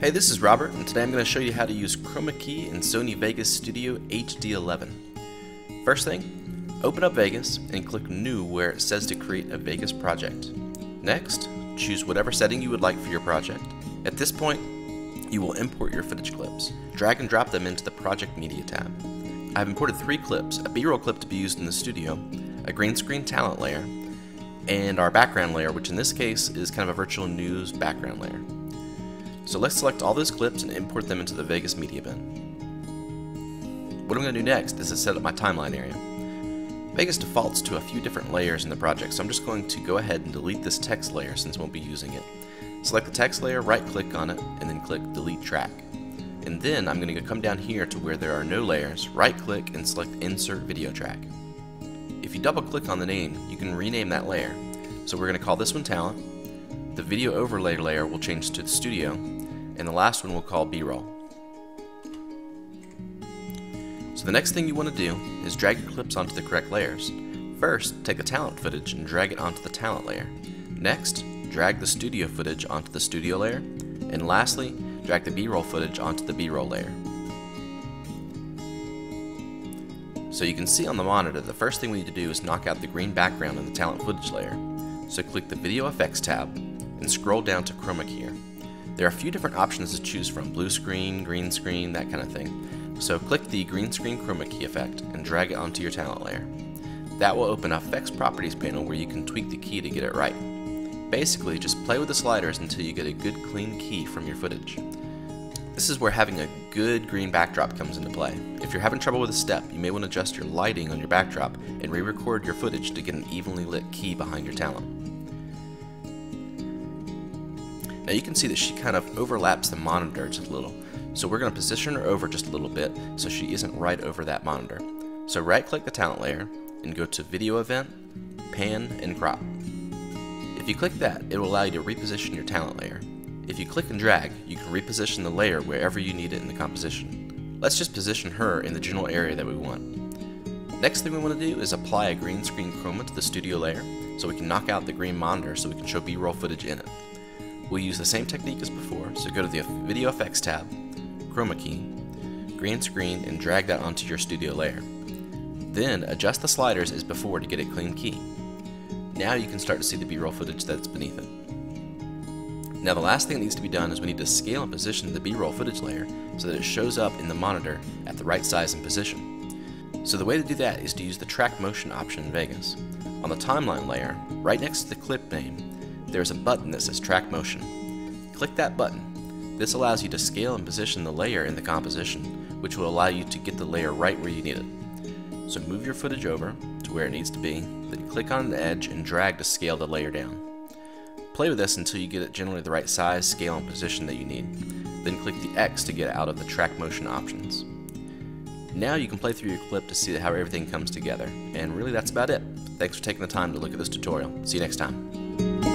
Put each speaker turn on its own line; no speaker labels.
Hey, this is Robert, and today I'm going to show you how to use Chroma key in Sony Vegas Studio HD11. First thing, open up Vegas and click New where it says to create a Vegas project. Next, choose whatever setting you would like for your project. At this point, you will import your footage clips. Drag and drop them into the Project Media tab. I've imported 3 clips, a B-roll clip to be used in the studio, a green screen talent layer, and our background layer, which in this case is kind of a virtual news background layer. So let's select all those clips and import them into the Vegas Media bin. What I'm going to do next is to set up my timeline area. Vegas defaults to a few different layers in the project, so I'm just going to go ahead and delete this text layer since we won't be using it. Select the text layer, right click on it, and then click Delete Track. And then I'm going to come down here to where there are no layers, right click and select Insert Video Track. If you double click on the name, you can rename that layer. So we're going to call this one Talent, the Video Overlay layer will change to the Studio, and the last one we'll call B-roll. So the next thing you want to do is drag your clips onto the correct layers. First, take the talent footage and drag it onto the talent layer. Next, drag the studio footage onto the studio layer. And lastly, drag the B-roll footage onto the B-roll layer. So you can see on the monitor, the first thing we need to do is knock out the green background in the talent footage layer. So click the Video Effects tab and scroll down to Chroma key. There are a few different options to choose from, blue screen, green screen, that kind of thing. So click the green screen chroma key effect and drag it onto your talent layer. That will open a Effects Properties panel where you can tweak the key to get it right. Basically, just play with the sliders until you get a good clean key from your footage. This is where having a good green backdrop comes into play. If you're having trouble with a step, you may want to adjust your lighting on your backdrop and re-record your footage to get an evenly lit key behind your talent. Now you can see that she kind of overlaps the monitor just a little, so we're going to position her over just a little bit so she isn't right over that monitor. So right click the talent layer and go to Video Event, Pan, and Crop. If you click that, it will allow you to reposition your talent layer. If you click and drag, you can reposition the layer wherever you need it in the composition. Let's just position her in the general area that we want. Next thing we want to do is apply a green screen chroma to the studio layer so we can knock out the green monitor so we can show B-roll footage in it. We'll use the same technique as before, so go to the Video Effects tab, Chroma key, Green Screen, and drag that onto your studio layer. Then adjust the sliders as before to get a clean key. Now you can start to see the B-roll footage that's beneath it. Now the last thing that needs to be done is we need to scale and position the B-roll footage layer so that it shows up in the monitor at the right size and position. So the way to do that is to use the Track Motion option in Vegas. On the timeline layer, right next to the clip name, there's a button that says Track Motion. Click that button. This allows you to scale and position the layer in the composition, which will allow you to get the layer right where you need it. So move your footage over to where it needs to be, then click on the edge and drag to scale the layer down. Play with this until you get it generally the right size, scale, and position that you need. Then click the X to get out of the Track Motion options. Now you can play through your clip to see how everything comes together, and really that's about it. Thanks for taking the time to look at this tutorial. See you next time.